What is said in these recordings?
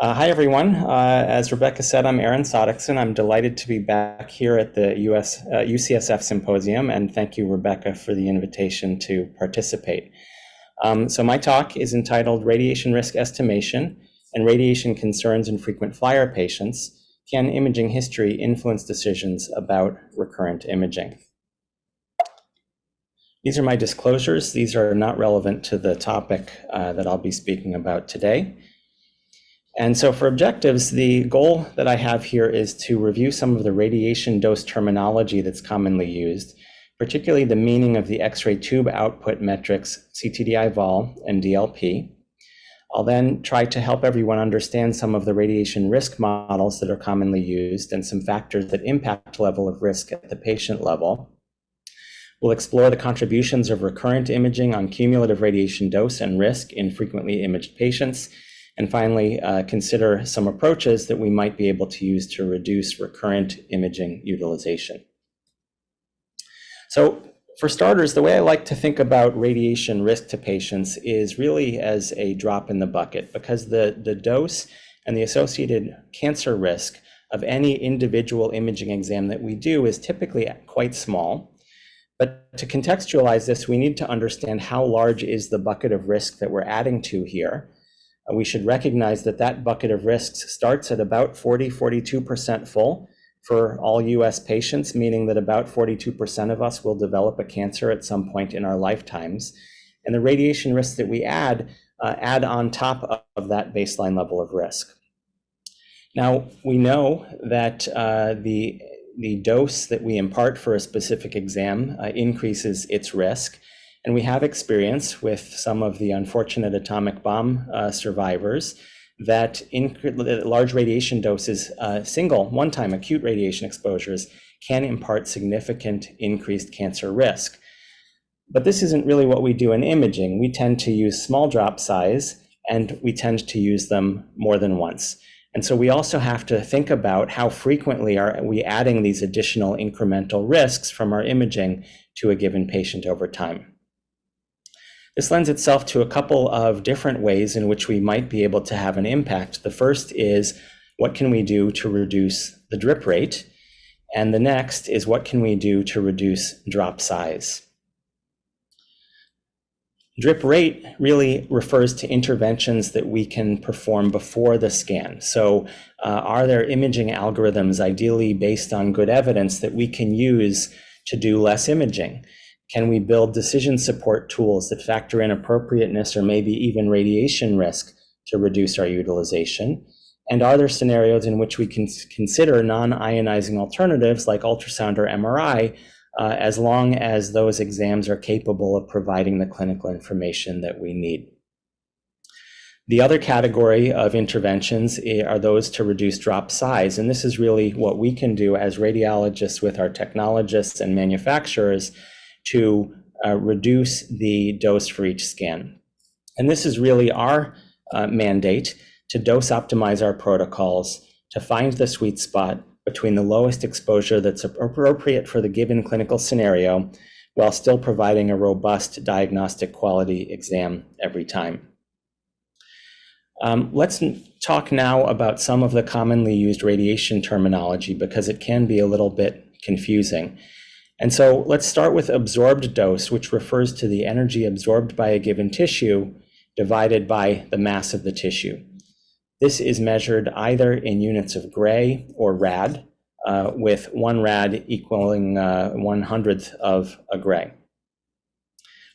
Hi, everyone. As Rebecca said, I'm Aaron Sodickson. I'm delighted to be back here at the UCSF Symposium, and thank you, Rebecca, for the invitation to participate. So my talk is entitled Radiation Risk Estimation and Radiation Concerns in Frequent Flyer Patients. Can imaging history influence decisions about recurrent imaging? These are my disclosures. These are not relevant to the topic that I'll be speaking about today. And so for objectives, the goal that I have here is to review some of the radiation dose terminology that's commonly used, particularly the meaning of the X-ray tube output metrics, CTDI-vol and DLP. I'll then try to help everyone understand some of the radiation risk models that are commonly used and some factors that impact level of risk at the patient level. We'll explore the contributions of recurrent imaging on cumulative radiation dose and risk in frequently imaged patients. And finally, consider some approaches that we might be able to use to reduce recurrent imaging utilization. So for starters, the way I like to think about radiation risk to patients is really as a drop in the bucket, because the dose and the associated cancer risk of any individual imaging exam that we do is typically quite small. But to contextualize this, we need to understand how large is the bucket of risk that we're adding to here. We should recognize that that bucket of risks starts at about 42% full for all US patients, meaning that about 42% of us will develop a cancer at some point in our lifetimes. And the radiation risks that we add on top of that baseline level of risk. Now, we know that the dose that we impart for a specific exam increases its risk. And we have experience with some of the unfortunate atomic bomb survivors that large radiation doses, single one-time acute radiation exposures, can impart significant increased cancer risk. But this isn't really what we do in imaging. We tend to use small drop size, and we tend to use them more than once. And so we also have to think about how frequently are we adding these additional incremental risks from our imaging to a given patient over time. This lends itself to a couple of different ways in which we might be able to have an impact. The first is, what can we do to reduce the drip rate? And the next is, what can we do to reduce drop size? Drip rate really refers to interventions that we can perform before the scan. So are there imaging algorithms, ideally based on good evidence, that we can use to do less imaging? Can we build decision support tools that factor in appropriateness or maybe even radiation risk to reduce our utilization? And are there scenarios in which we can consider non-ionizing alternatives like ultrasound or MRI, as long as those exams are capable of providing the clinical information that we need? The other category of interventions are those to reduce drop size. And this is really what we can do as radiologists with our technologists and manufacturers to reduce the dose for each scan. And this is really our mandate to dose optimize our protocols to find the sweet spot between the lowest exposure that's appropriate for the given clinical scenario, while still providing a robust diagnostic quality exam every time. Let's talk now about some of the commonly used radiation terminology, because it can be a little bit confusing. And so let's start with absorbed dose, which refers to the energy absorbed by a given tissue divided by the mass of the tissue. This is measured either in units of gray or rad, with 1 rad equaling 1/100th of a gray.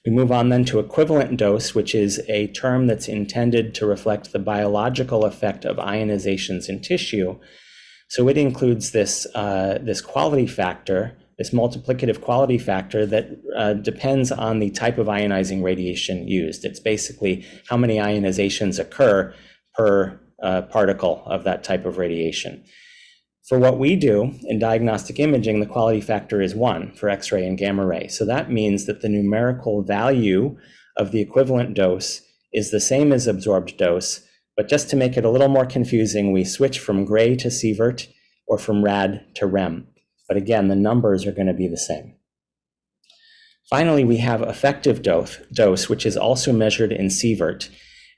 We move on then to equivalent dose, which is a term that's intended to reflect the biological effect of ionizations in tissue. So it includes this quality factor, this multiplicative quality factor that depends on the type of ionizing radiation used. It's basically how many ionizations occur per particle of that type of radiation. For what we do in diagnostic imaging, the quality factor is 1 for X-ray and gamma ray. So that means that the numerical value of the equivalent dose is the same as absorbed dose, but just to make it a little more confusing, we switch from gray to sievert or from rad to rem. But again, the numbers are going to be the same. Finally, we have effective dose, which is also measured in sievert.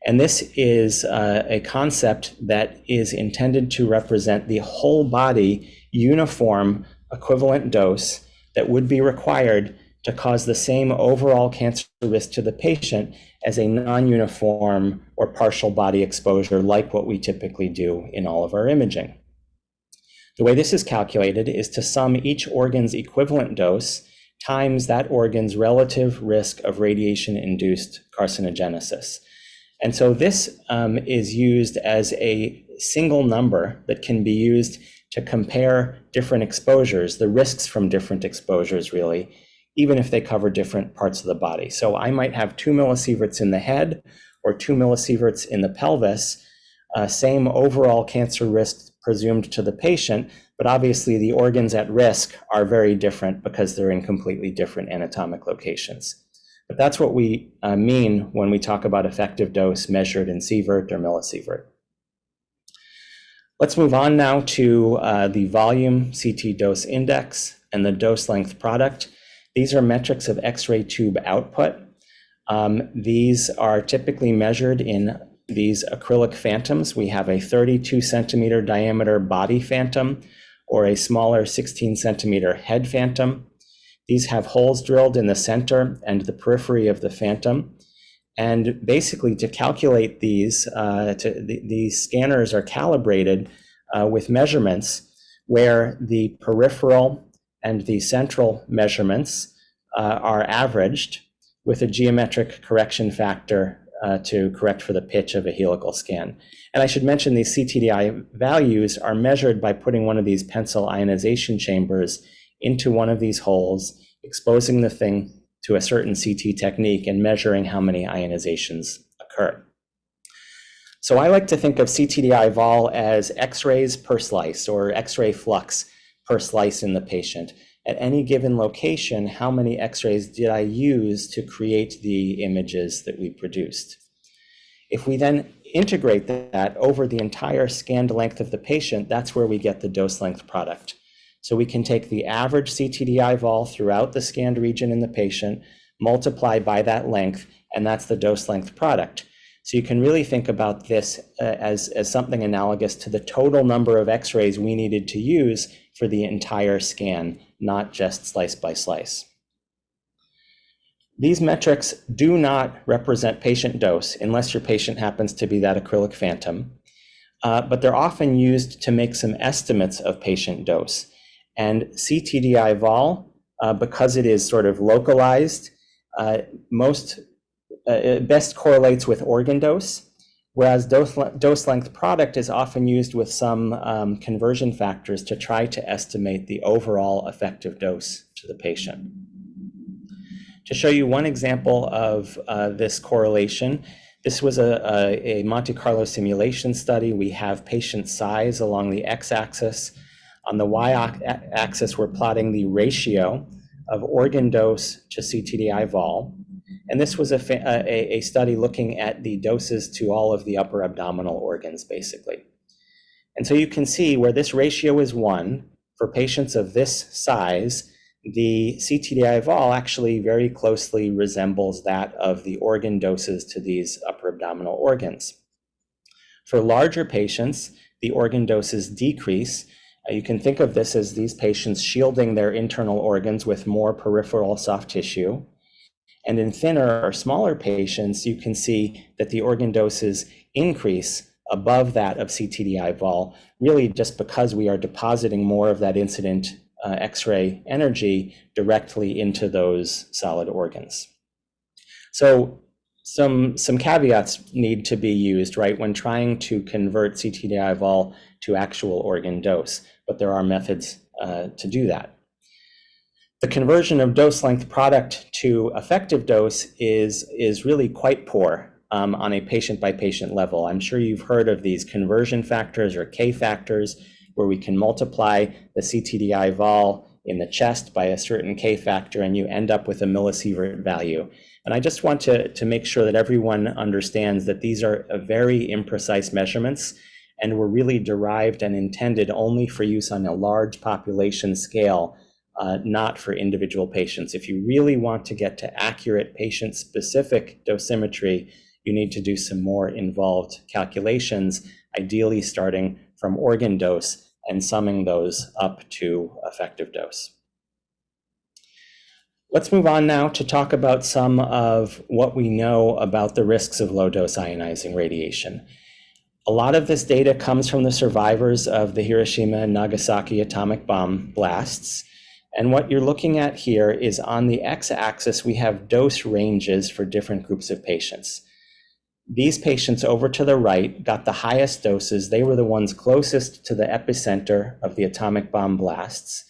And this is a concept that is intended to represent the whole body uniform equivalent dose that would be required to cause the same overall cancer risk to the patient as a non-uniform or partial body exposure, like what we typically do in all of our imaging. The way this is calculated is to sum each organ's equivalent dose times that organ's relative risk of radiation-induced carcinogenesis. And so this is used as a single number that can be used to compare different exposures, the risks from different exposures really, even if they cover different parts of the body. So I might have 2 millisieverts in the head or 2 millisieverts in the pelvis, same overall cancer risk presumed to the patient, but obviously the organs at risk are very different because they're in completely different anatomic locations. But that's what we mean when we talk about effective dose measured in sievert or millisievert. Let's move on now to the volume CT dose index and the dose length product. These are metrics of X-ray tube output. These are typically measured in these acrylic phantoms. We have a 32 centimeter diameter body phantom or a smaller 16 centimeter head phantom. These have holes drilled in the center and the periphery of the phantom. And basically to calculate these, these scanners are calibrated with measurements where the peripheral and the central measurements are averaged with a geometric correction factor to correct for the pitch of a helical scan. And I should mention these CTDI values are measured by putting one of these pencil ionization chambers into one of these holes, exposing the thing to a certain CT technique and measuring how many ionizations occur. So I like to think of CTDI vol as X-rays per slice or X-ray flux per slice in the patient. At any given location, how many X-rays did I use to create the images that we produced? If we then integrate that over the entire scanned length of the patient, that's where we get the dose length product. So we can take the average CTDI vol throughout the scanned region in the patient, multiply by that length, and that's the dose length product. So you can really think about this as something analogous to the total number of X-rays we needed to use for the entire scan, not just slice by slice. These metrics do not represent patient dose unless your patient happens to be that acrylic phantom, but they're often used to make some estimates of patient dose. And CTDI vol, because it is sort of localized, best correlates with organ dose, whereas dose length product is often used with some conversion factors to try to estimate the overall effective dose to the patient. To show you one example of this correlation, this was a Monte Carlo simulation study. We have patient size along the x-axis. On the y-axis, we're plotting the ratio of organ dose to CTDI vol. And this was a study looking at the doses to all of the upper abdominal organs, basically. And so you can see where this ratio is 1, for patients of this size, the CTDI vol actually very closely resembles that of the organ doses to these upper abdominal organs. For larger patients, the organ doses decrease. You can think of this as these patients shielding their internal organs with more peripheral soft tissue. And in thinner or smaller patients, you can see that the organ doses increase above that of CTDI vol, really just because we are depositing more of that incident X-ray energy directly into those solid organs. So some caveats need to be used, right, when trying to convert CTDI vol to actual organ dose, but there are methods to do that. The conversion of dose length product to effective dose is really quite poor on a patient by patient level. I'm sure you've heard of these conversion factors or K factors, where we can multiply the CTDI vol in the chest by a certain K factor and you end up with a millisievert value. And I just want to make sure that everyone understands that these are very imprecise measurements and were really derived and intended only for use on a large population scale, not for individual patients. If you really want to get to accurate patient-specific dosimetry, you need to do some more involved calculations, ideally starting from organ dose and summing those up to effective dose. Let's move on now to talk about some of what we know about the risks of low-dose ionizing radiation. A lot of this data comes from the survivors of the Hiroshima and Nagasaki atomic bomb blasts. And what you're looking at here is on the x-axis, we have dose ranges for different groups of patients. These patients over to the right got the highest doses. They were the ones closest to the epicenter of the atomic bomb blasts.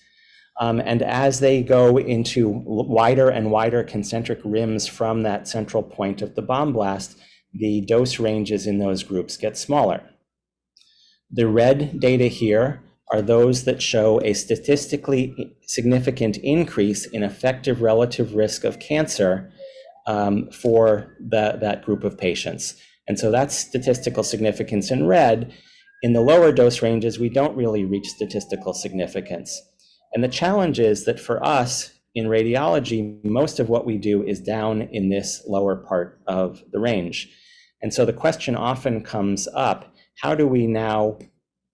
And as they go into wider and wider concentric rims from that central point of the bomb blast, the dose ranges in those groups get smaller. The red data here are those that show a statistically significant increase in effective relative risk of cancer for that group of patients. And so that's statistical significance in red. In the lower dose ranges, we don't really reach statistical significance. And the challenge is that for us in radiology, most of what we do is down in this lower part of the range. And so the question often comes up, how do we now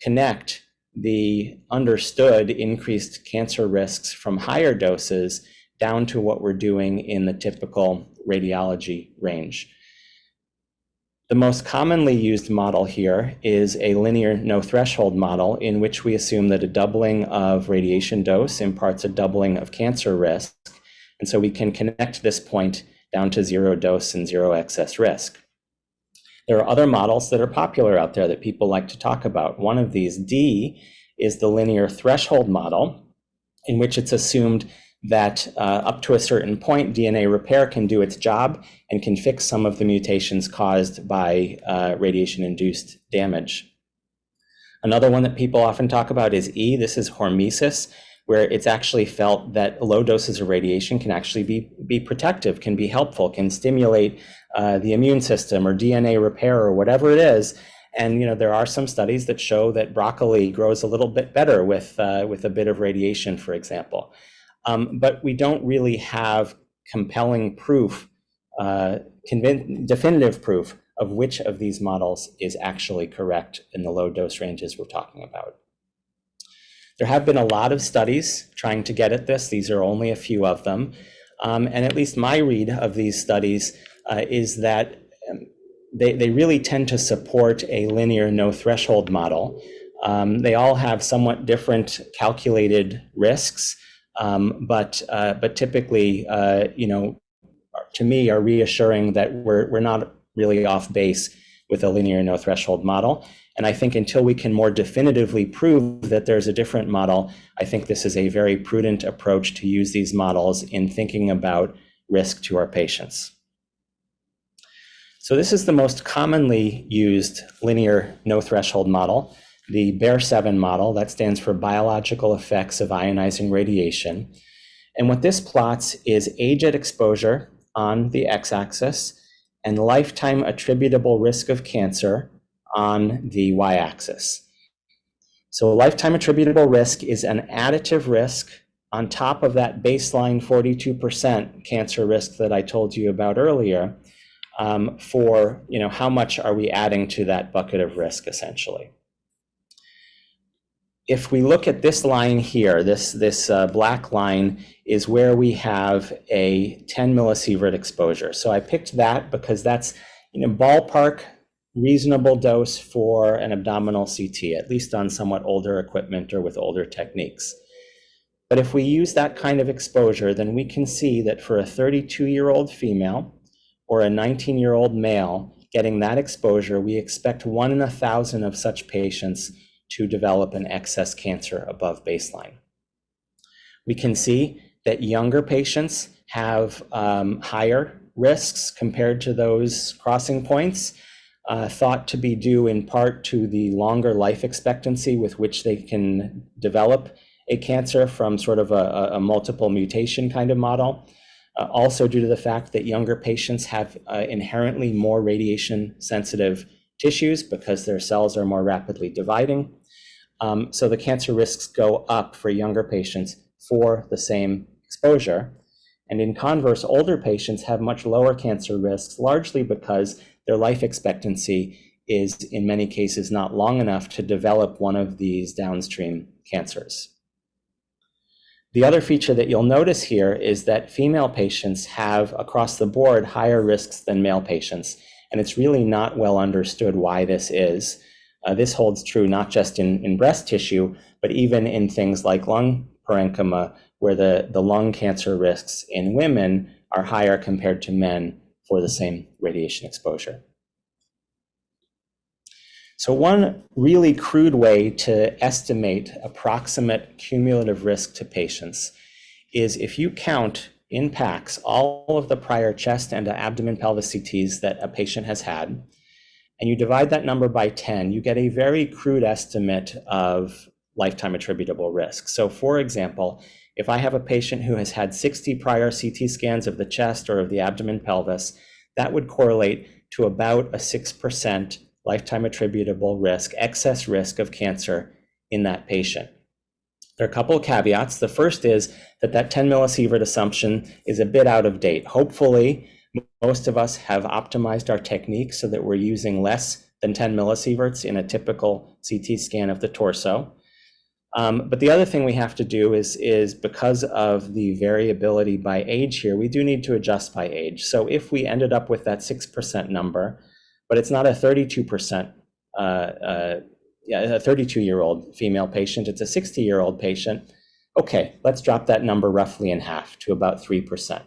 connect the understood increased cancer risks from higher doses down to what we're doing in the typical radiology range? The most commonly used model here is a linear no threshold model in which we assume that a doubling of radiation dose imparts a doubling of cancer risk. And so we can connect this point down to zero dose and zero excess risk. There are other models that are popular out there that people like to talk about. One of these, D, is the linear threshold model, in which it's assumed that up to a certain point, DNA repair can do its job and can fix some of the mutations caused by radiation-induced damage. Another one that people often talk about is E. This is hormesis, where it's actually felt that low doses of radiation can actually be protective, can be helpful, can stimulate the immune system or DNA repair or whatever it is. And there are some studies that show that broccoli grows a little bit better with a bit of radiation, for example. But we don't really have compelling proof, definitive proof of which of these models is actually correct in the low dose ranges we're talking about. There have been a lot of studies trying to get at this. These are only a few of them. And at least my read of these studies is that they really tend to support a linear no threshold model. They all have somewhat different calculated risks. But typically, to me, are reassuring that we're not really off base with a linear no threshold model. And I think until we can more definitively prove that there's a different model, I think this is a very prudent approach to use these models in thinking about risk to our patients. So this is the most commonly used linear no threshold model, the BEAR-7 model. That stands for Biological Effects of Ionizing Radiation. And what this plots is age at exposure on the x-axis and lifetime attributable risk of cancer on the y-axis. So lifetime attributable risk is an additive risk on top of that baseline 42% cancer risk that I told you about earlier, for how much are we adding to that bucket of risk, essentially. If we look at this line here, this black line is where we have a 10 millisievert exposure. So I picked that because that's ballpark reasonable dose for an abdominal CT, at least on somewhat older equipment or with older techniques. But if we use that kind of exposure, then we can see that for a 32-year-old female or a 19-year-old male getting that exposure, we expect 1 in 1,000 of such patients to develop an excess cancer above baseline. We can see that younger patients have higher risks compared to those crossing points, thought to be due in part to the longer life expectancy with which they can develop a cancer from sort of a multiple mutation kind of model. Also due to the fact that younger patients have inherently more radiation sensitive tissues because their cells are more rapidly dividing. So the cancer risks go up for younger patients for the same exposure. And in converse, older patients have much lower cancer risks, largely because their life expectancy is in many cases not long enough to develop one of these downstream cancers. The other feature that you'll notice here is that female patients have, across the board, higher risks than male patients, and it's really not well understood why this is. This holds true not just in breast tissue, but even in things like lung parenchyma, where the lung cancer risks in women are higher compared to men for the same radiation exposure. So one really crude way to estimate approximate cumulative risk to patients is if you count in packs all of the prior chest and abdomen pelvis CTs that a patient has had, and you divide that number by 10, you get a very crude estimate of lifetime attributable risk. So for example, if I have a patient who has had 60 prior CT scans of the chest or of the abdomen pelvis, that would correlate to about a 6% lifetime attributable risk, excess risk of cancer in that patient. There are a couple of caveats. The first is that 10 millisievert assumption is a bit out of date. Hopefully, most of us have optimized our technique so that we're using less than 10 millisieverts in a typical CT scan of the torso. But the other thing we have to do is because of the variability by age here, we do need to adjust by age. So if we ended up with that 6% number, but it's not a 32%, a 32-year-old female patient, it's a 60-year-old patient, okay, let's drop that number roughly in half to about 3%.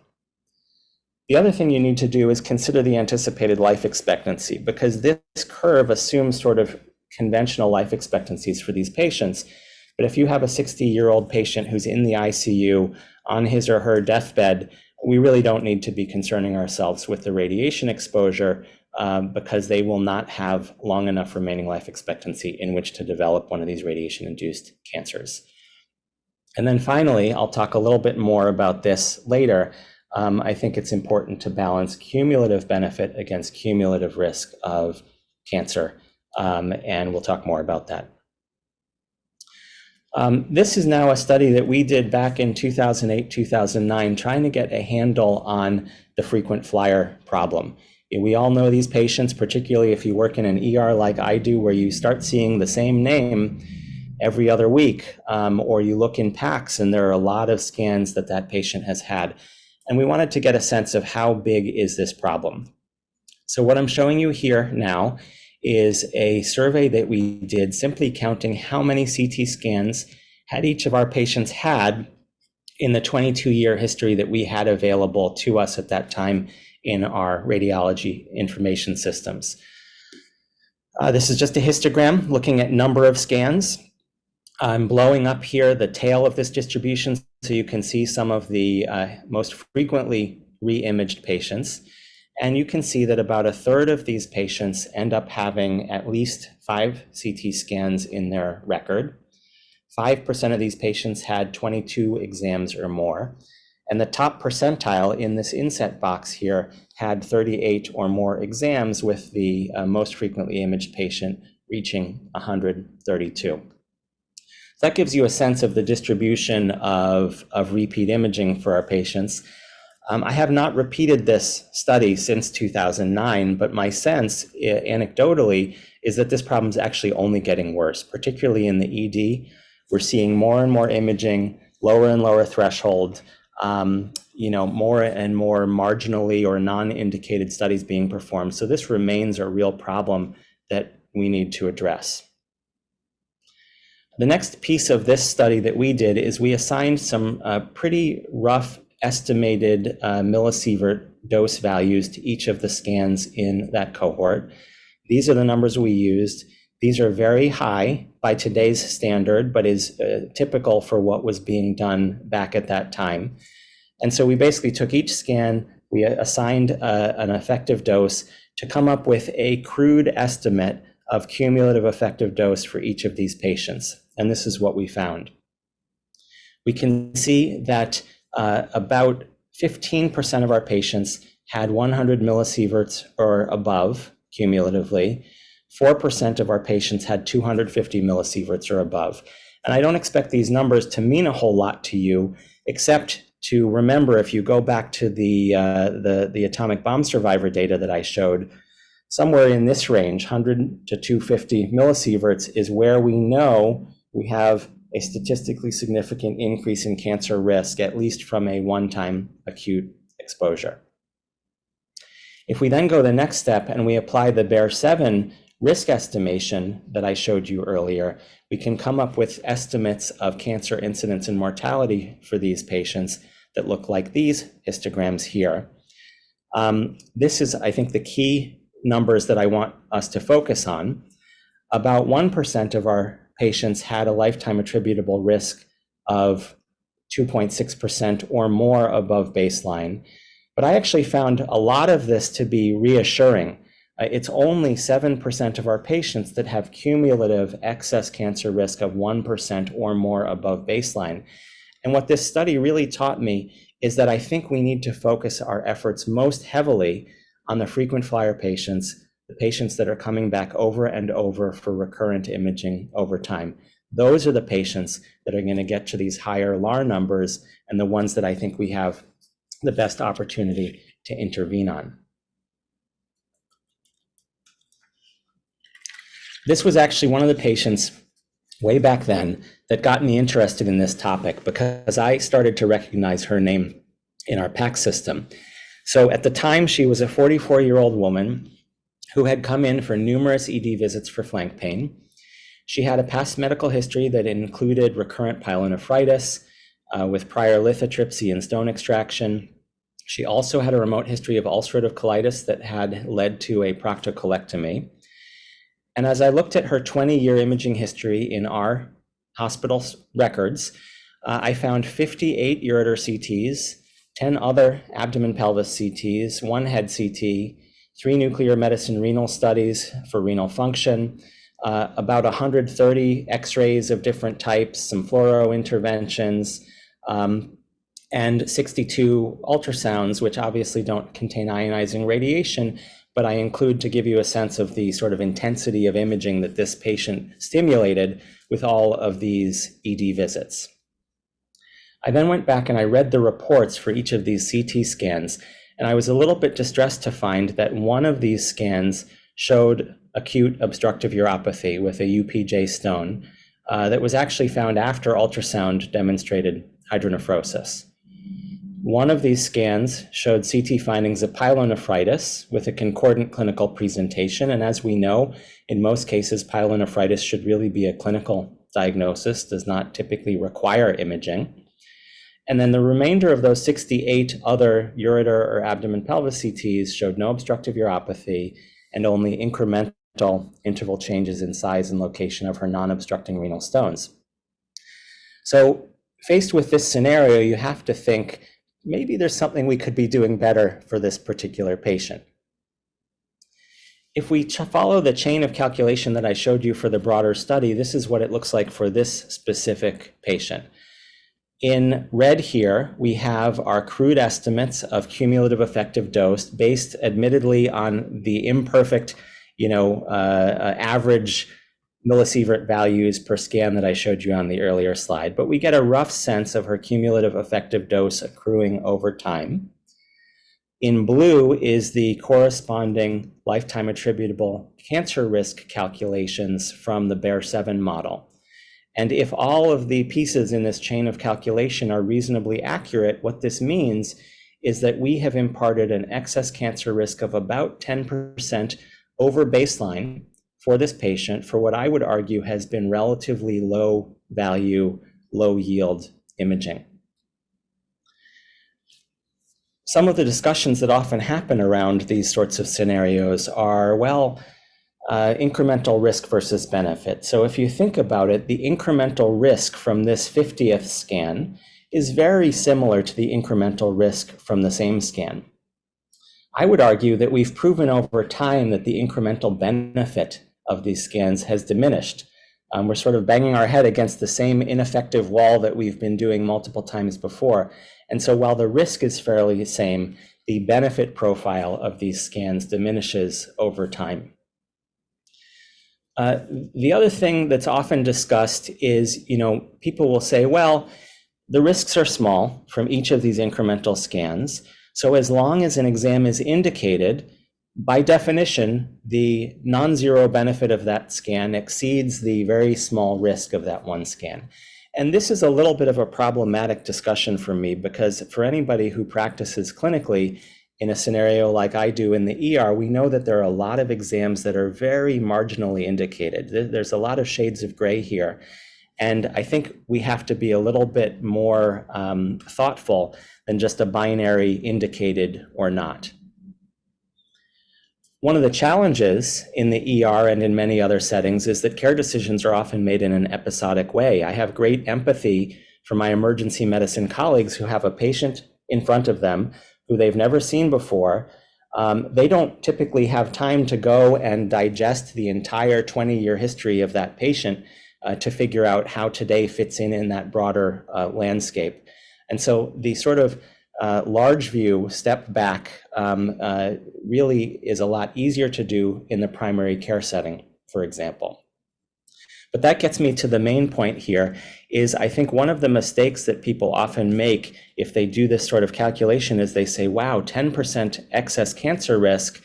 The other thing you need to do is consider the anticipated life expectancy, because this curve assumes sort of conventional life expectancies for these patients. But if you have a 60-year-old patient who's in the ICU on his or her deathbed, we really don't need to be concerning ourselves with the radiation exposure because they will not have long enough remaining life expectancy in which to develop one of these radiation-induced cancers. And then finally, I'll talk a little bit more about this later. I think it's important to balance cumulative benefit against cumulative risk of cancer, and we'll talk more about that. This is now a study that we did back in 2008, 2009, trying to get a handle on the frequent flyer problem. We all know these patients, particularly if you work in an ER like I do, where you start seeing the same name every other week, or you look in packs and there are a lot of scans that patient has had. And we wanted to get a sense of how big is this problem. So what I'm showing you here now is a survey that we did simply counting how many CT scans had each of our patients had in the 22-year history that we had available to us at that time in our radiology information systems. This is just a histogram looking at number of scans. I'm blowing up here the tail of this distribution so you can see some of the most frequently re-imaged patients. And you can see that about a third of these patients end up having at least 5 CT scans in their record. 5% of these patients had 22 exams or more. And the top percentile in this inset box here had 38 or more exams, with the most frequently imaged patient reaching 132. That gives you a sense of the distribution of repeat imaging for our patients. I have not repeated this study since 2009, but my sense, anecdotally, is that this problem is actually only getting worse, particularly in the ED. We're seeing more and more imaging, lower and lower threshold, more and more marginally or non-indicated studies being performed. So this remains a real problem that we need to address. The next piece of this study that we did is we assigned some pretty rough estimated millisievert dose values to each of the scans in that cohort. These are the numbers we used. These are very high by today's standard, but is typical for what was being done back at that time. And so we basically took each scan, we assigned an effective dose to come up with a crude estimate of cumulative effective dose for each of these patients. And this is what we found. We can see that about 15% of our patients had 100 millisieverts or above cumulatively. 4% of our patients had 250 millisieverts or above. And I don't expect these numbers to mean a whole lot to you, except to remember, if you go back to the atomic bomb survivor data that I showed, somewhere in this range, 100 to 250 millisieverts, is where we know we have a statistically significant increase in cancer risk, at least from a one-time acute exposure. If we then go the next step and we apply the BEAR-7 risk estimation that I showed you earlier, we can come up with estimates of cancer incidence and mortality for these patients that look like these histograms here. This is, I think, the key numbers that I want us to focus on. About 1% of our patients had a lifetime attributable risk of 2.6% or more above baseline. But I actually found a lot of this to be reassuring. It's only 7% of our patients that have cumulative excess cancer risk of 1% or more above baseline. And what this study really taught me is that I think we need to focus our efforts most heavily on the frequent flyer patients, the patients that are coming back over and over for recurrent imaging over time. Those are the patients that are going to get to these higher LAR numbers and the ones that I think we have the best opportunity to intervene on. This was actually one of the patients way back then that got me interested in this topic, because I started to recognize her name in our PACS system. So at the time, she was a 44-year-old woman who had come in for numerous ED visits for flank pain. She had a past medical history that included recurrent pyelonephritis with prior lithotripsy and stone extraction. She also had a remote history of ulcerative colitis that had led to a proctocolectomy. And as I looked at her 20-year imaging history in our hospital records, I found 58 ureter CTs, 10 other abdomen pelvis CTs, 1 head CT, 3 nuclear medicine renal studies for renal function, about 130 x-rays of different types, some fluoro interventions, and 62 ultrasounds, which obviously don't contain ionizing radiation, but I include to give you a sense of the sort of intensity of imaging that this patient stimulated with all of these ED visits. I then went back and I read the reports for each of these CT scans, and I was a little bit distressed to find that one of these scans showed acute obstructive uropathy with a UPJ stone that was actually found after ultrasound demonstrated hydronephrosis. One of these scans showed CT findings of pyelonephritis with a concordant clinical presentation. And as we know, in most cases, pyelonephritis should really be a clinical diagnosis, does not typically require imaging. And then the remainder of those 68 other ureter or abdomen pelvis CTs showed no obstructive uropathy and only incremental interval changes in size and location of her non-obstructing renal stones. So faced with this scenario, you have to think, maybe there's something we could be doing better for this particular patient. If we follow the chain of calculation that I showed you for the broader study, this is what it looks like for this specific patient. In red here, we have our crude estimates of cumulative effective dose based admittedly on the imperfect, average millisievert values per scan that I showed you on the earlier slide, but we get a rough sense of her cumulative effective dose accruing over time. In blue is the corresponding lifetime attributable cancer risk calculations from the BEAR-7 model. And if all of the pieces in this chain of calculation are reasonably accurate, what this means is that we have imparted an excess cancer risk of about 10% over baseline for this patient for what I would argue has been relatively low value, low yield imaging. Some of the discussions that often happen around these sorts of scenarios are, incremental risk versus benefit. So if you think about it, the incremental risk from this 50th scan is very similar to the incremental risk from the same scan. I would argue that we've proven over time that the incremental benefit of these scans has diminished. We're sort of banging our head against the same ineffective wall that we've been doing multiple times before. And so while the risk is fairly the same, the benefit profile of these scans diminishes over time. The other thing that's often discussed is, people will say, well, The risks are small from each of these incremental scans. So as long as an exam is indicated, by definition, the non-zero benefit of that scan exceeds the very small risk of that one scan. And this is a little bit of a problematic discussion for me, because for anybody who practices clinically in a scenario like I do in the ER, we know that there are a lot of exams that are very marginally indicated. There's a lot of shades of gray here. And I think we have to be a little bit more thoughtful than just a binary indicated or not. One of the challenges in the ER and in many other settings is that care decisions are often made in an episodic way. I have great empathy for my emergency medicine colleagues who have a patient in front of them who they've never seen before. They don't typically have time to go and digest the entire 20-year history of that patient to figure out how today fits in that broader landscape. And so the sort of large view, step back, really is a lot easier to do in the primary care setting, for example. But that gets me to the main point here, is I think one of the mistakes that people often make if they do this sort of calculation is they say, wow, 10% excess cancer risk,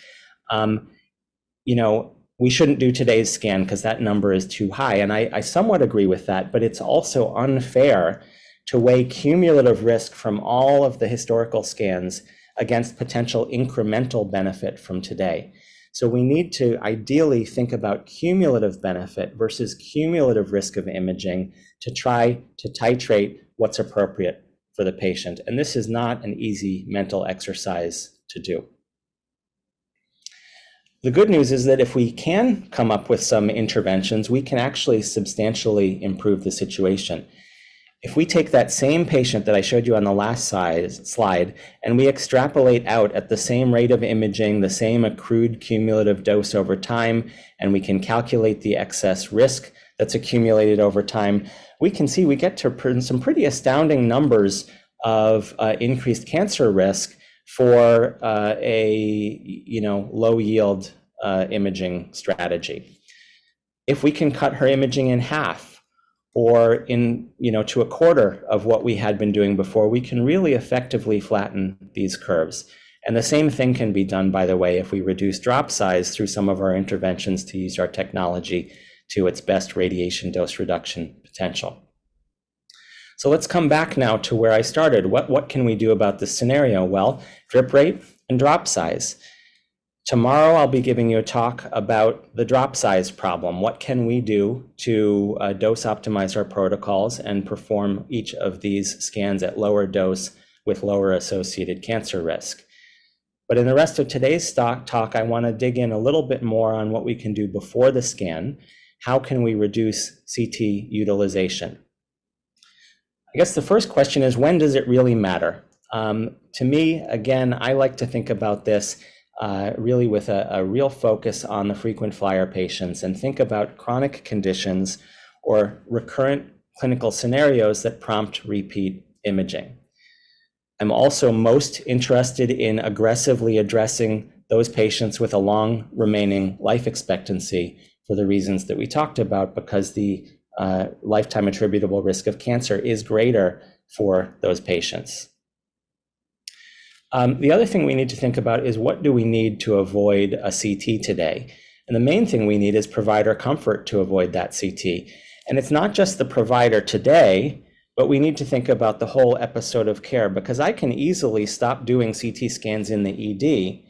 we shouldn't do today's scan because that number is too high. And I somewhat agree with that, but it's also unfair to weigh cumulative risk from all of the historical scans against potential incremental benefit from today. So we need to ideally think about cumulative benefit versus cumulative risk of imaging to try to titrate what's appropriate for the patient. And this is not an easy mental exercise to do. The good news is that if we can come up with some interventions, we can actually substantially improve the situation. If we take that same patient that I showed you on the last slide, and we extrapolate out at the same rate of imaging, the same accrued cumulative dose over time, and we can calculate the excess risk that's accumulated over time, we can see we get to some pretty astounding numbers of increased cancer risk for a low yield imaging strategy. If we can cut her imaging in half, or to a quarter of what we had been doing before, we can really effectively flatten these curves. And the same thing can be done, by the way, if we reduce drop size through some of our interventions to use our technology to its best radiation dose reduction potential. So let's come back now to where I started. What can we do about this scenario? Well, drip rate and drop size. Tomorrow, I'll be giving you a talk about the drop size problem. What can we do to dose optimize our protocols and perform each of these scans at lower dose with lower associated cancer risk? But in the rest of today's talk, I want to dig in a little bit more on what we can do before the scan. How can we reduce CT utilization? I guess the first question is, when does it really matter? To me, again, I like to think about this really with a real focus on the frequent flyer patients, and think about chronic conditions or recurrent clinical scenarios that prompt repeat imaging. I'm also most interested in aggressively addressing those patients with a long remaining life expectancy for the reasons that we talked about, because the lifetime attributable risk of cancer is greater for those patients. The other thing we need to think about is, what do we need to avoid a CT today? And the main thing we need is provider comfort to avoid that CT. And it's not just the provider today, but we need to think about the whole episode of care, because I can easily stop doing CT scans in the ED,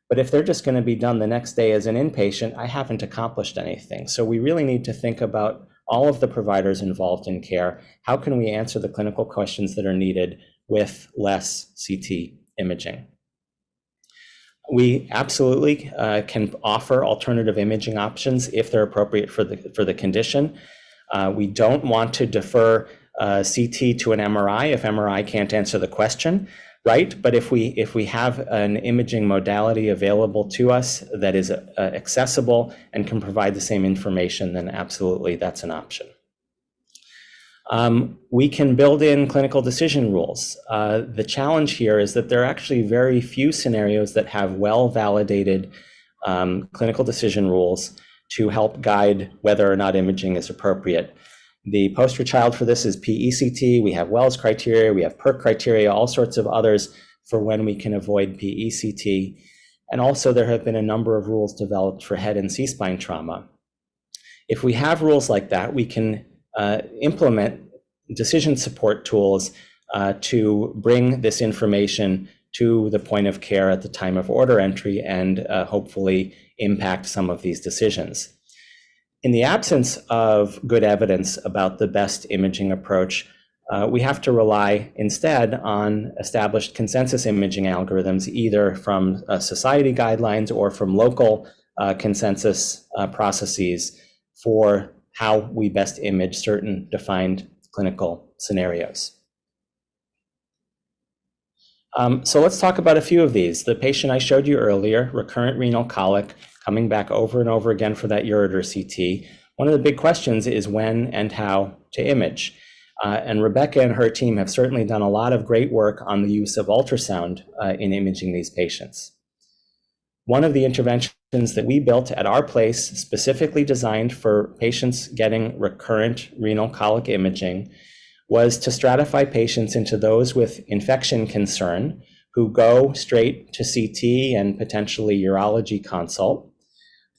but if they're just going to be done the next day as an inpatient, I haven't accomplished anything. So we really need to think about all of the providers involved in care. How can we answer the clinical questions that are needed with less CT imaging? We absolutely can offer alternative imaging options if they're appropriate for the condition. We don't want to defer CT to an MRI if MRI can't answer the question, right? But if we have an imaging modality available to us that is accessible and can provide the same information, then absolutely that's an option. We can build in clinical decision rules. The challenge here is that there are actually very few scenarios that have well-validated clinical decision rules to help guide whether or not imaging is appropriate. The poster child for this is PECT. We have Wells criteria, we have PERC criteria, all sorts of others for when we can avoid PECT. And also there have been a number of rules developed for head and C-spine trauma. If we have rules like that, we can implement decision support tools to bring this information to the point of care at the time of order entry and hopefully impact some of these decisions. In the absence of good evidence about the best imaging approach, we have to rely instead on established consensus imaging algorithms, either from society guidelines or from local consensus processes for how we best image certain defined clinical scenarios. So let's talk about a few of these. The patient I showed you earlier, recurrent renal colic, coming back over and over again for that ureter CT. One of the big questions is when and how to image. And Rebecca and her team have certainly done a lot of great work on the use of ultrasound in imaging these patients. One of the interventions that we built at our place, specifically designed for patients getting recurrent renal colic imaging, was to stratify patients into those with infection concern who go straight to CT and potentially urology consult,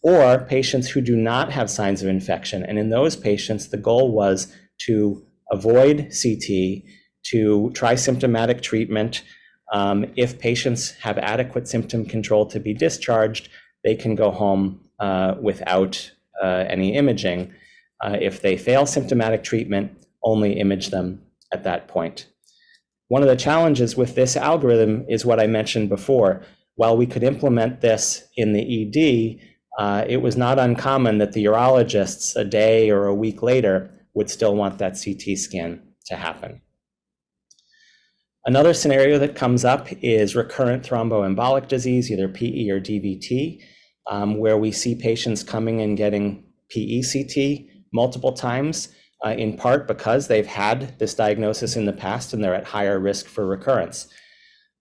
or patients who do not have signs of infection. And in those patients, the goal was to avoid CT, to try symptomatic treatment. If patients have adequate symptom control to be discharged, they can go home without any imaging. If they fail symptomatic treatment, only image them at that point. One of the challenges with this algorithm is what I mentioned before. While we could implement this in the ED, it was not uncommon that the urologists a day or a week later would still want that CT scan to happen. Another scenario that comes up is recurrent thromboembolic disease, either PE or DVT, where we see patients coming and getting PECT multiple times, in part because they've had this diagnosis in the past and they're at higher risk for recurrence.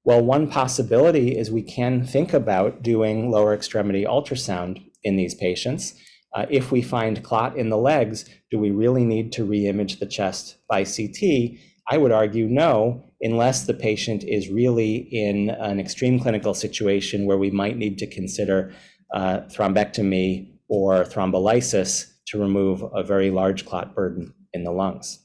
Well, one possibility is we can think about doing lower extremity ultrasound in these patients. If we find clot in the legs, do we really need to re-image the chest by CT? I would argue no, unless the patient is really in an extreme clinical situation where we might need to consider thrombectomy or thrombolysis to remove a very large clot burden in the lungs.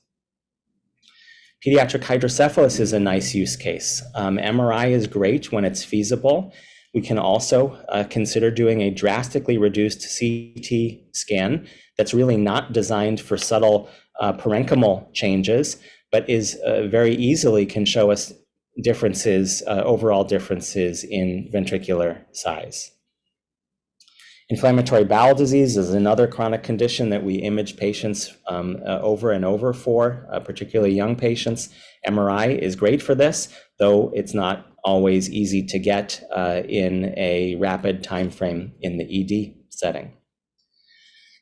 Pediatric hydrocephalus is a nice use case. MRI is great when it's feasible. We can also consider doing a drastically reduced CT scan that's really not designed for subtle parenchymal changes, but is very easily can show us differences, overall differences in ventricular size. Inflammatory bowel disease is another chronic condition that we image patients over and over for, particularly young patients. MRI is great for this, though it's not always easy to get in a rapid time frame in the ED setting.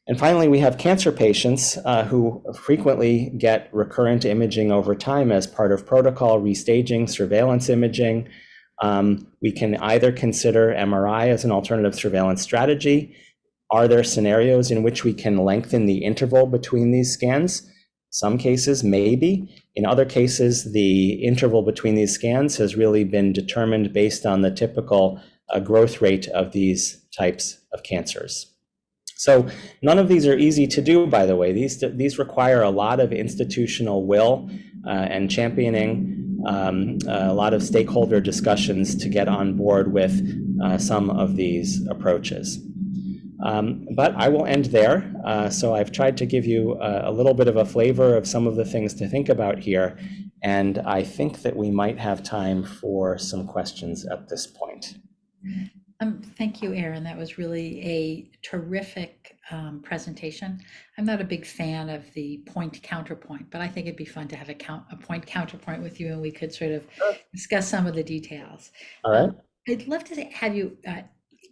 And finally, we have cancer patients who frequently get recurrent imaging over time as part of protocol restaging, surveillance imaging. We can either consider MRI as an alternative surveillance strategy. Are there scenarios in which we can lengthen the interval between these scans? Some cases, maybe. In other cases, the interval between these scans has really been determined based on the typical growth rate of these types of cancers. So none of these are easy to do, by the way. These require a lot of institutional will and championing, a lot of stakeholder discussions to get on board with some of these approaches. But I will end there. So I've tried to give you a little bit of a flavor of some of the things to think about here. And I think that we might have time for some questions at this point. Thank you, Aaron. That was really a terrific presentation. I'm not a big fan of the point counterpoint, but I think it'd be fun to have a point counterpoint with you, and we could sort of discuss some of the details. All right. I'd love to have you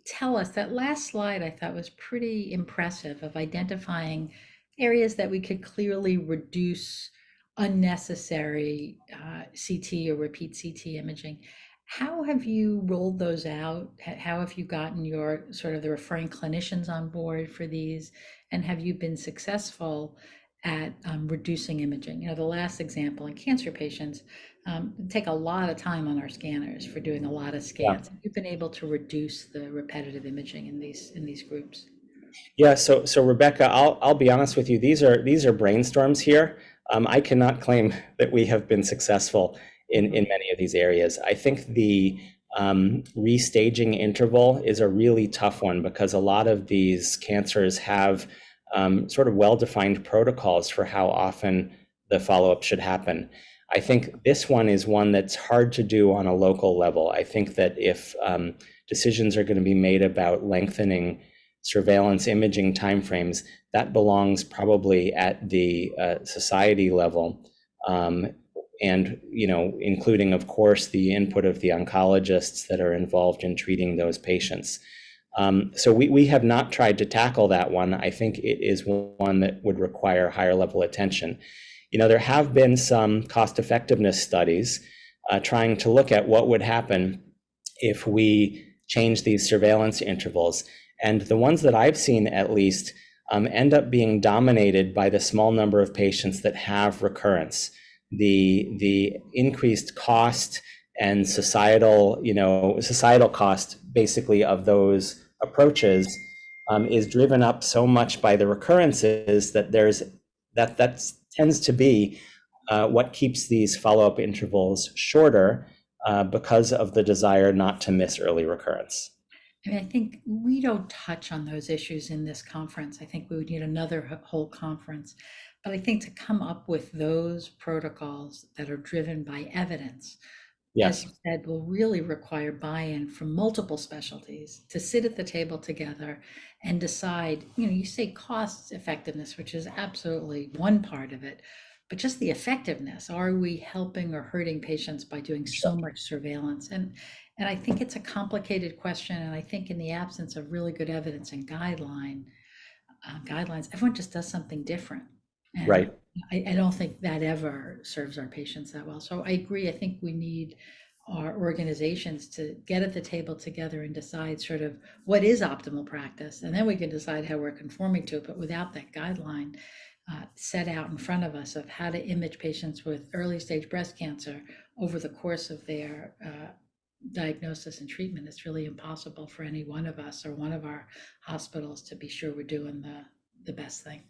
tell us, that last slide I thought was pretty impressive, of identifying areas that we could clearly reduce unnecessary CT or repeat CT imaging. How have you rolled those out? How have you gotten your sort of the referring clinicians on board for these? And have you been successful at reducing imaging. The last example in cancer patients take a lot of time on our scanners for doing a lot of Yeah. scans. We've been able to reduce the repetitive imaging in these groups. Yeah, so Rebecca, I'll be honest with you. These are brainstorms here. I cannot claim that we have been successful in many of these areas. I think the restaging interval is a really tough one because a lot of these cancers have sort of well-defined protocols for how often the follow-up should happen. I think this one is one that's hard to do on a local level. I think that if decisions are going to be made about lengthening surveillance imaging timeframes, that belongs probably at the society level, and including, of course, the input of the oncologists that are involved in treating those patients. So we have not tried to tackle that one. I think it is one that would require higher level attention. There have been some cost effectiveness studies trying to look at what would happen if we change these surveillance intervals. And the ones that I've seen, at least, end up being dominated by the small number of patients that have recurrence. The increased cost and societal cost, basically, of those approaches is driven up so much by the recurrences that that tends to be what keeps these follow-up intervals shorter because of the desire not to miss early recurrence. I think we don't touch on those issues in this conference. I think we would need another whole conference. But I think to come up with those protocols that are driven by evidence, as you Yes. said, will really require buy-in from multiple specialties to sit at the table together and decide, you say cost effectiveness, which is absolutely one part of it, but just the effectiveness. Are we helping or hurting patients by doing so much surveillance? And I think it's a complicated question. And I think in the absence of really good evidence and guidelines, everyone just does something different. And Right. I don't think that ever serves our patients that well. So I agree. I think we need our organizations to get at the table together and decide sort of what is optimal practice. And then we can decide how we're conforming to it. But without that guideline set out in front of us of how to image patients with early stage breast cancer over the course of their diagnosis and treatment, it's really impossible for any one of us or one of our hospitals to be sure we're doing the best thing.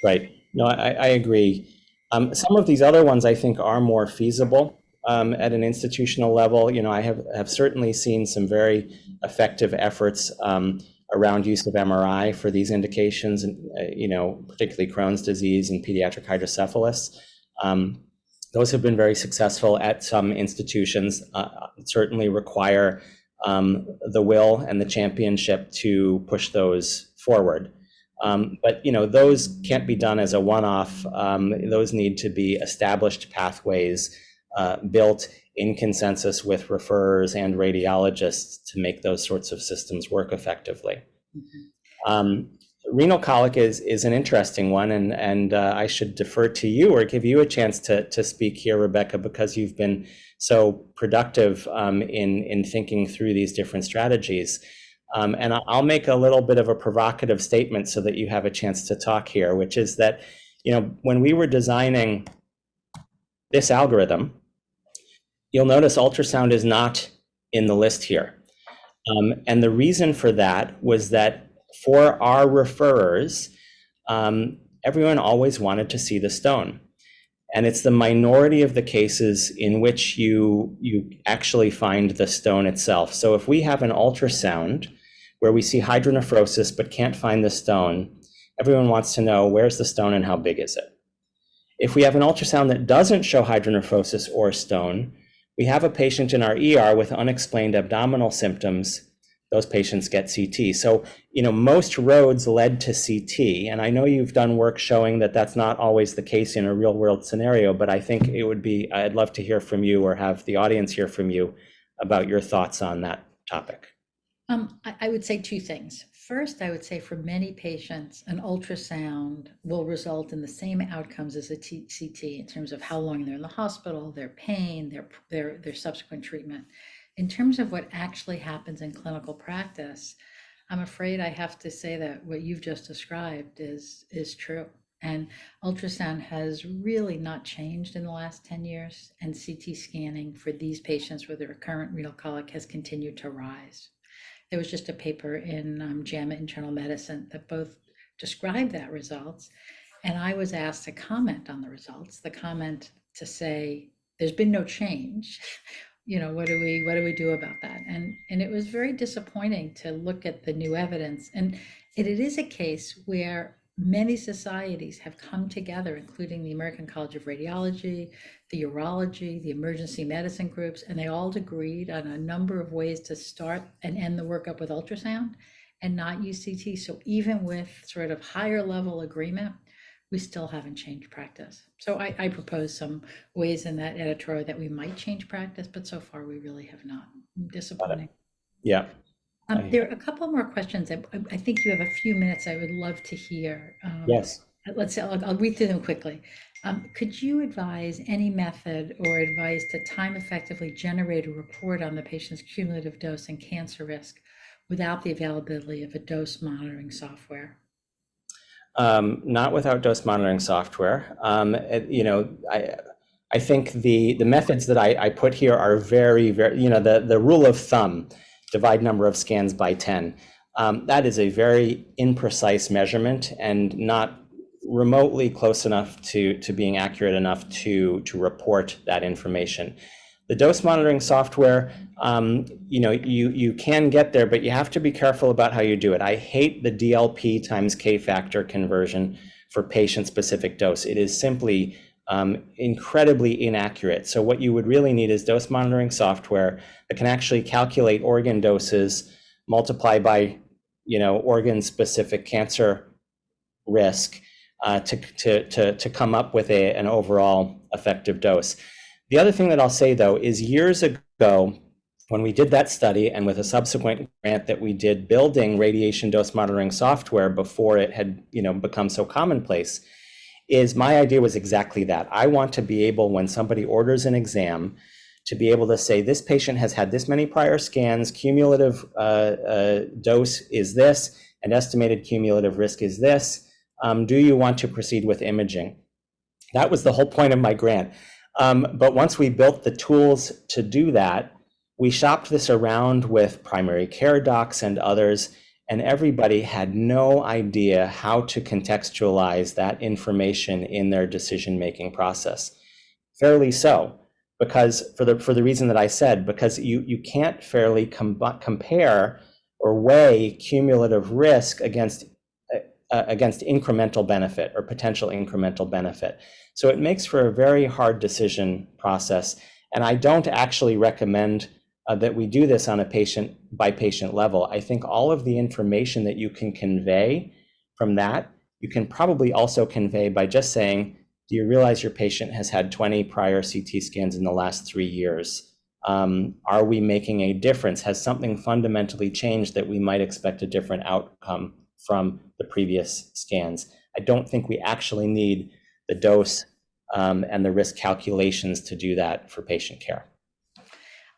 Right. No, I agree. Some of these other ones I think are more feasible at an institutional level. I have certainly seen some very effective efforts around use of MRI for these indications, and particularly Crohn's disease and pediatric hydrocephalus. Those have been very successful at some institutions. Certainly require the will and the championship to push those forward. But those can't be done as a one-off. Those need to be established pathways built in consensus with referrers and radiologists to make those sorts of systems work effectively. Renal colic is an interesting one, and I should defer to you or give you a chance to speak here, Rebecca, because you've been so productive in thinking through these different strategies. And I'll make a little bit of a provocative statement so that you have a chance to talk here, which is that, when we were designing this algorithm, you'll notice ultrasound is not in the list here. And the reason for that was that for our referrers, everyone always wanted to see the stone. And it's the minority of the cases in which you actually find the stone itself. So if we have an ultrasound where we see hydronephrosis but can't find the stone, everyone wants to know, where's the stone and how big is it? If we have an ultrasound that doesn't show hydronephrosis or stone, we have a patient in our ER with unexplained abdominal symptoms. Those patients get CT. So, most roads led to CT. And I know you've done work showing that that's not always the case in a real world scenario, but I think I'd love to hear from you or have the audience hear from you about your thoughts on that topic. I would say two things. First, I would say for many patients, an ultrasound will result in the same outcomes as a CT in terms of how long they're in the hospital, their pain, their subsequent treatment. In terms of what actually happens in clinical practice, I'm afraid I have to say that what you've just described is true. And ultrasound has really not changed in the last 10 years. And CT scanning for these patients with a recurrent renal colic has continued to rise. There was just a paper in JAMA Internal Medicine that both described that results. And I was asked to comment on the results, the comment to say, there's been no change. What do we do about that? And it was very disappointing to look at the new evidence. And it is a case where many societies have come together, including the American College of Radiology, the urology, the emergency medicine groups, and they all agreed on a number of ways to start and end the workup with ultrasound and not use CT. So even with sort of higher level agreement, we still haven't changed practice. So I propose some ways in that editorial that we might change practice, but so far we really have not. Disappointing. Yeah. There are a couple more questions. I think you have a few minutes I would love to hear. Yes. Let's say I'll read through them quickly. Could you advise any method or advice to time effectively generate a report on the patient's cumulative dose and cancer risk without the availability of a dose monitoring software? Not without dose monitoring software. I think the methods that I put here are very, very, the rule of thumb, divide number of scans by 10. That is a very imprecise measurement and not remotely close enough to being accurate enough to report that information. The dose monitoring software, you can get there, but you have to be careful about how you do it. I hate the DLP times K factor conversion for patient-specific dose. It is simply incredibly inaccurate. So what you would really need is dose monitoring software that can actually calculate organ doses, multiply by, organ-specific cancer risk to come up with an overall effective dose. The other thing that I'll say, though, is years ago, when we did that study and with a subsequent grant that we did building radiation dose monitoring software before it had become so commonplace, is my idea was exactly that. I want to be able, when somebody orders an exam, to be able to say, this patient has had this many prior scans, cumulative dose is this, and estimated cumulative risk is this. Do you want to proceed with imaging? That was the whole point of my grant. But once we built the tools to do that, we shopped this around with primary care docs and others, and everybody had no idea how to contextualize that information in their decision-making process. Fairly so, because for the reason that I said, because you can't fairly compare or weigh cumulative risk against incremental benefit or potential incremental benefit. So it makes for a very hard decision process. And I don't actually recommend that we do this on a patient by patient level. I think all of the information that you can convey from that, you can probably also convey by just saying, do you realize your patient has had 20 prior CT scans in the last 3 years? Are we making a difference? Has something fundamentally changed that we might expect a different outcome from the previous scans? I don't think we actually need the dose and the risk calculations to do that for patient care.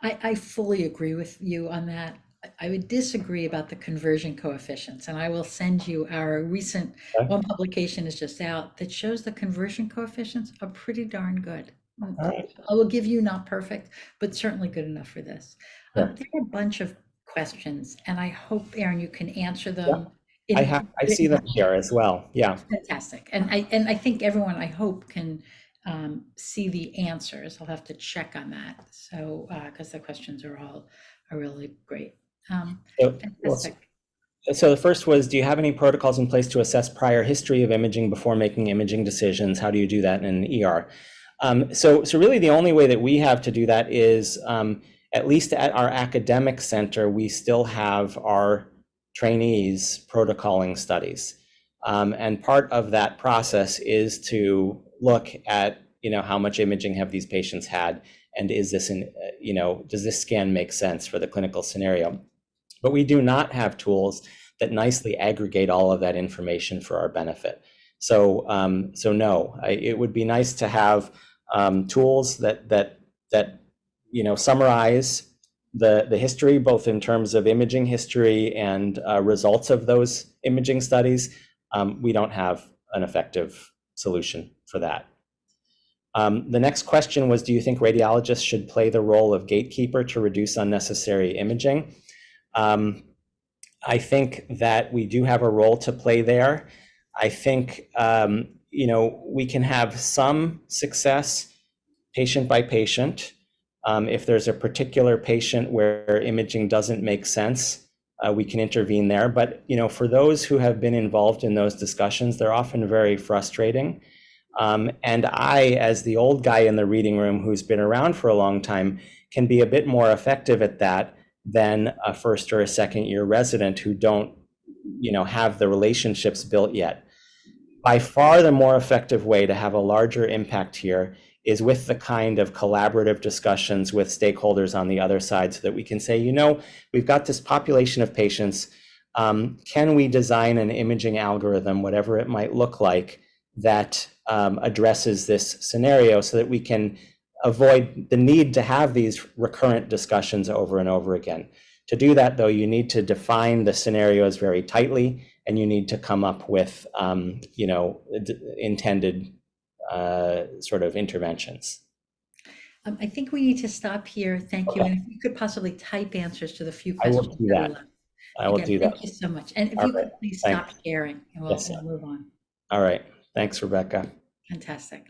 I fully agree with you on that. I would disagree about the conversion coefficients, and I will send you our recent one publication is just out that shows the conversion coefficients are pretty darn good. Right. I will give you not perfect, but certainly good enough for this. There are a bunch of questions, and I hope, Aaron, you can answer them. I see them here as well. Yeah. Fantastic. And I think everyone, I hope, can see the answers. I'll have to check on that. So, because the questions are really great. So the first was, do you have any protocols in place to assess prior history of imaging before making imaging decisions? How do you do that in an ER? So really the only way that we have to do that is, at least at our academic center, we still have our trainees protocoling studies. And part of that process is to look at, how much imaging have these patients had, and is this does this scan make sense for the clinical scenario? But we do not have tools that nicely aggregate all of that information for our benefit. So no, it would be nice to have tools that summarize the history, both in terms of imaging history and results of those imaging studies. We don't have an effective solution for that. The next question was, do you think radiologists should play the role of gatekeeper to reduce unnecessary imaging? I think that we do have a role to play there. I think, we can have some success patient by patient. If there's a particular patient where imaging doesn't make sense, we can intervene there. But, for those who have been involved in those discussions, they're often very frustrating. And I, as the old guy in the reading room who's been around for a long time, can be a bit more effective at that than a first or a second year resident who don't, have the relationships built yet. By far the more effective way to have a larger impact here is with the kind of collaborative discussions with stakeholders on the other side, so that we can say, we've got this population of patients. Can we design an imaging algorithm, whatever it might look like, that addresses this scenario, so that we can avoid the need to have these recurrent discussions over and over again. To do that, though, you need to define the scenarios very tightly, and you need to come up with, intended sort of interventions. I think we need to stop here. Thank you. Okay. And if you could possibly type answers to the few I will questions do that are that. left. I will Again, do that. Thank you so much. And if All you could right. please Thanks. stop sharing, and Yes, we'll move on. All right. Thanks, Rebecca. Fantastic.